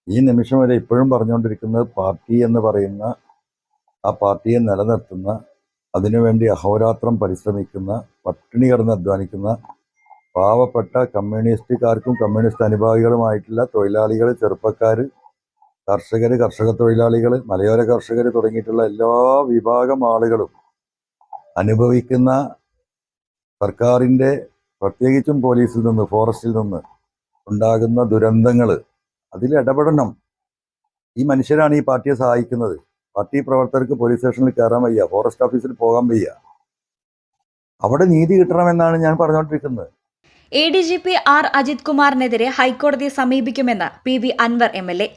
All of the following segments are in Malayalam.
ഈ നിമിഷം വരെ ഇപ്പോഴും പറഞ്ഞുകൊണ്ടിരിക്കുന്നത് പാർട്ടി എന്ന് പറയുന്ന ആ പാർട്ടിയെ നിലനിർത്തുന്ന, അതിനുവേണ്ടി അഹോരാത്രം പരിശ്രമിക്കുന്ന, പട്ടിണി കിടന്ന് അധ്വാനിക്കുന്ന പാവപ്പെട്ട കമ്മ്യൂണിസ്റ്റുകാർക്കും കമ്മ്യൂണിസ്റ്റ് അനുഭാവികളുമായിട്ടുള്ള തൊഴിലാളികൾ, ചെറുപ്പക്കാർ, കർഷകർ, കർഷക തൊഴിലാളികൾ, മലയോര കർഷകർ തുടങ്ങിയിട്ടുള്ള എല്ലാ വിഭാഗം ആളുകളും അനുഭവിക്കുന്ന സർക്കാരിൻ്റെ, പ്രത്യേകിച്ചും പോലീസിൽ നിന്ന്, ഫോറസ്റ്റിൽ നിന്ന് ഉണ്ടാകുന്ന ദുരന്തങ്ങൾ, അതിൽ ഇടപെടണം. ഈ മനുഷ്യരാണ് ഈ പാർട്ടിയെ സഹായിക്കുന്നത്. പാർട്ടി പ്രവർത്തകർക്ക് പോലീസ് സ്റ്റേഷനിൽ കയറാൻ വയ്യ, ഫോറസ്റ്റ് ഓഫീസിൽ പോകാൻ വയ്യ. അവിടെ നീതി കിട്ടണമെന്നാണ് ഞാൻ പറഞ്ഞുകൊണ്ടിരിക്കുന്നത്. ADGP R. അജിത് കുമാറിനെതിരെ ഹൈക്കോടതിയെ സമീപിക്കുമെന്ന് PV അൻവർ MLA.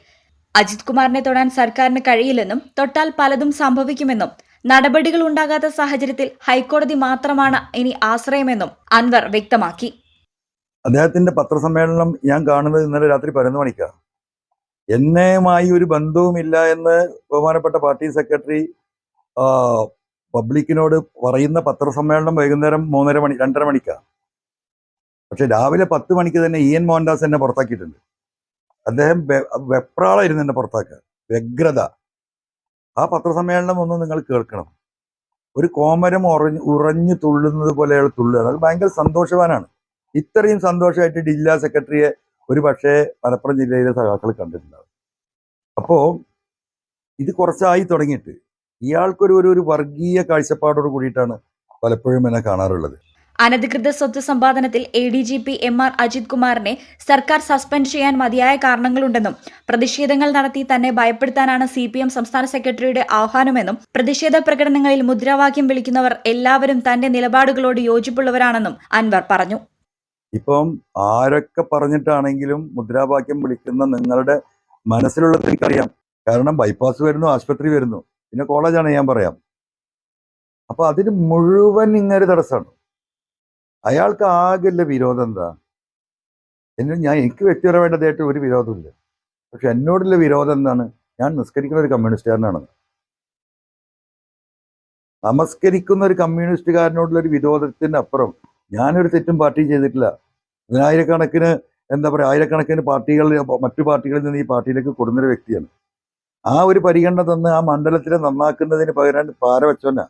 അജിത് കുമാറിനെ തൊടാൻ സർക്കാരിന് കഴിയില്ലെന്നും തൊട്ടാൽ പലതും സംഭവിക്കുമെന്നും നടപടികൾ ഉണ്ടാകാത്ത സാഹചര്യത്തിൽ ഹൈക്കോടതി മാത്രമാണ് ഇനി ആശ്രയമെന്നും അൻവർ വ്യക്തമാക്കി. അദ്ദേഹത്തിന്റെ പത്രസമ്മേളനം ഞാൻ കാണുന്നത് ഇന്നലെ രാത്രി 11 മണിക്കാണ്. എന്നുമായി ഒരു ബന്ധവുമില്ല എന്ന് ബഹുമാനപ്പെട്ട പാർട്ടി സെക്രട്ടറി പബ്ലിക്കിനോട് പറയുന്ന പത്രസമ്മേളനം വൈകുന്നേരം 2:30 മണിക്കാണ്. പക്ഷെ രാവിലെ 10 മണിക്ക് തന്നെ EN മോഹൻദാസ് എന്നെ പുറത്താക്കിയിട്ടുണ്ട്. അദ്ദേഹം വെപ്രാളായിരുന്നു എന്നെ പുറത്താക്കുക, വ്യഗ്രത. ആ പത്രസമ്മേളനം ഒന്ന് നിങ്ങൾ കേൾക്കണം. ഒരു കോമരം ഉറഞ്ഞു തുള്ളുന്നത് പോലെയുള്ള തുള്ളുകയാണ്. അത് ഭയങ്കര സന്തോഷവാനാണ്. ഇത്രയും സന്തോഷമായിട്ട് ജില്ലാ സെക്രട്ടറിയെ ഒരു പക്ഷേ മലപ്പുറം ജില്ലയിലെ സഖാക്കൾ കണ്ടിട്ടുണ്ടാവും. അപ്പോൾ ഇത് കുറച്ചായി തുടങ്ങിയിട്ട് ഇയാൾക്കൊരു വർഗീയ കാഴ്ചപ്പാടോട് കൂടിയിട്ടാണ് പലപ്പോഴും എന്നെ കാണാറുള്ളത്. അനധികൃത സ്വത്ത് സമ്പാദനത്തിൽ ADGP MR അജിത് കുമാറിനെ സർക്കാർ സസ്പെൻഡ് ചെയ്യാൻ മതിയായ കാരണങ്ങളുണ്ടെന്നും പ്രതിഷേധങ്ങൾ നടത്തി തന്നെ ഭയപ്പെടുത്താനാണ് CPM സംസ്ഥാന സെക്രട്ടറിയുടെ ആഹ്വാനമെന്നും പ്രതിഷേധ പ്രകടനങ്ങളിൽ മുദ്രാവാക്യം വിളിക്കുന്നവർ എല്ലാവരും തന്റെ നിലപാടുകളോട് യോജിപ്പുള്ളവരാണെന്നും അൻവർ പറഞ്ഞു. ഇപ്പം ആരൊക്കെ പറഞ്ഞിട്ടാണെങ്കിലും മുദ്രാവാക്യം വിളിക്കുന്ന നിങ്ങളുടെ മനസ്സിലുള്ളത് എനിക്കറിയാം. കാരണം ബൈപ്പാസ് വരുന്നു, ആശുപത്രി വരുന്നു, പിന്നെ കോളേജാണ്, ഞാൻ പറയാം. അപ്പൊ അതിന് മുഴുവൻ ഇങ്ങനെ തടസ്സമാണ്. അയാൾക്ക് ആകെയുള്ള വിരോധം എന്താ? എനിക്ക് വ്യക്തിപരമായിട്ട് ഒരു വിരോധമില്ല. പക്ഷെ എന്നോടുള്ള വിരോധം എന്താണ്? ഞാൻ നിസ്കരിക്കുന്ന ഒരു കമ്മ്യൂണിസ്റ്റുകാരനാണ്. നമസ്കരിക്കുന്ന ഒരു കമ്മ്യൂണിസ്റ്റുകാരനോടുള്ള ഒരു വിരോധത്തിന് അപ്പുറം ഞാനൊരു തെറ്റും പാർട്ടി ചെയ്തിട്ടില്ല. ആയിരക്കണക്കിന് പാർട്ടികൾ, മറ്റു പാർട്ടികളിൽ നിന്ന് ഈ പാർട്ടിയിലേക്ക് കൊടുന്നൊരു വ്യക്തിയാണ്. ആ ഒരു പരിഗണന തന്ന് ആ മണ്ഡലത്തിനെ നന്നാക്കുന്നതിന് പകരം പാര വെച്ചോന്നാ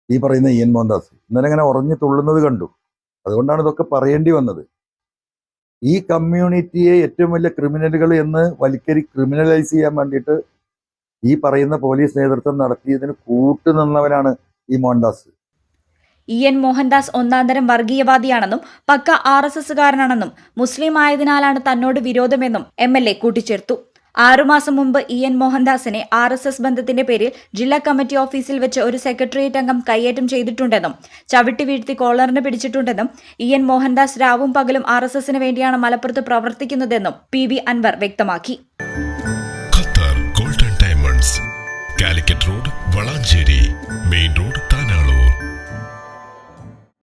ഈ പറയുന്ന EN മോഹൻദാസ്. ഇന്നലെ ഇങ്ങനെ ഉറഞ്ഞു തുള്ളുന്നത് കണ്ടു. അതുകൊണ്ടാണ് ഇതൊക്കെ പറയേണ്ടി വന്നത്. ഈ കമ്മ്യൂണിറ്റിയെ ഏറ്റവും വലിയ ക്രിമിനലുകൾ എന്ന് ക്രിമിനലൈസ് ചെയ്യാൻ വേണ്ടിയിട്ട് ഈ പറയുന്ന പോലീസ് നേതൃത്വം നടത്തിയതിന് കൂട്ടുനിന്നവനാണ് ഈ മോഹൻദാസ്. EN മോഹൻദാസ് ഒന്നാന്തരം വർഗീയവാദിയാണെന്നും പക്ക RSSകാരനാണെന്നും മുസ്ലിം ആയതിനാലാണ് തന്നോട് വിരോധമെന്നും MLA കൂട്ടിച്ചേർത്തു. 6 മാസം മുമ്പ് EN മോഹൻദാസിനെ RSS ബന്ധത്തിന്റെ പേരിൽ ജില്ലാ കമ്മിറ്റി ഓഫീസിൽ വെച്ച് ഒരു സെക്രട്ടേറിയറ്റ് അംഗം കയ്യേറ്റം ചെയ്തിട്ടുണ്ടെന്നും ചവിട്ടി വീഴ്ത്തി കോളറിന് പിടിച്ചിട്ടുണ്ടെന്നും EN മോഹൻദാസ് രാവും പകലും RSSന് വേണ്ടിയാണ് മലപ്പുറത്ത് പ്രവർത്തിക്കുന്നതെന്നും PV അൻവർ വ്യക്തമാക്കി.